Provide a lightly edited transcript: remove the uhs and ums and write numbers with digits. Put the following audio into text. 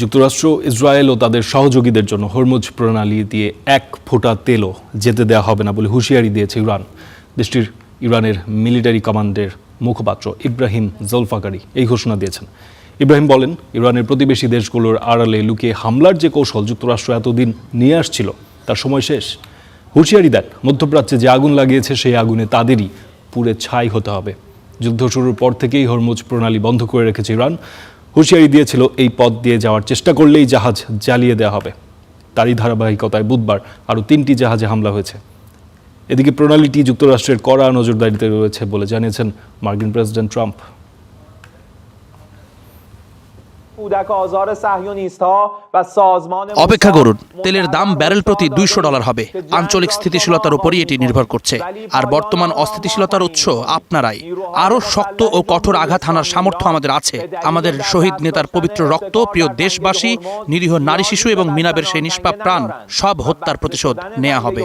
যুক্তরাষ্ট্র, ইসরায়েল ও তাদের সহযোগীদের জন্য হরমুজ প্রণালী দিয়ে এক ফোঁটা তেলও যেতে দেওয়া হবে না বলে হুঁশিয়ারি দিয়েছে ইরান। দেশটির ইরানের মিলিটারি কমান্ডের মুখপাত্র ইব্রাহিম জলফাকারি এই ঘোষণা দিয়েছেন। ইব্রাহিম বলেন, ইরানের প্রতিবেশী দেশগুলোর আড়ালে লুকিয়ে হামলার যে কৌশল যুক্তরাষ্ট্র এতদিন নিয়ে আসছিল তার সময় শেষ। হুঁশিয়ারি দেন, মধ্যপ্রাচ্যে যে আগুন লাগিয়েছে সেই আগুনে তাদেরই পুড়ে ছাই হতে হবে। যুদ্ধ শুরুর পর থেকেই হরমুজ প্রণালী বন্ধ করে রেখেছে ইরান। হুঁশিয়ারি দিয়েছিল এই পথ দিয়ে যাওয়ার চেষ্টা করলেই জাহাজ জ্বালিয়ে দেওয়া হবে। তারই ধারাবাহিকতায় বুধবার আরও 3টি জাহাজে হামলা হয়েছে। এদিকে প্রণালীটি যুক্তরাষ্ট্রের কড়া নজরদারিতে রয়েছে বলে জানিয়েছেন মার্কিন প্রেসিডেন্ট ট্রাম্প। অপেক্ষা করুন, তেলের দাম ব্যারেল প্রতি $200 হবে। আঞ্চলিক স্থিতিশীলতার উপরই এটি নির্ভর করছে। আর বর্তমান অস্থিতিশীলতার উৎস আপনারাই। আরও শক্ত ও কঠোর আঘাত হানার সামর্থ্য আমাদের আছে। আমাদের শহীদ নেতার পবিত্র রক্ত, প্রিয় দেশবাসী, নিরীহ নারী শিশু এবং মিনাবের সেই নিষ্পাপ প্রাণ, সব হত্যার প্রতিশোধ নেওয়া হবে।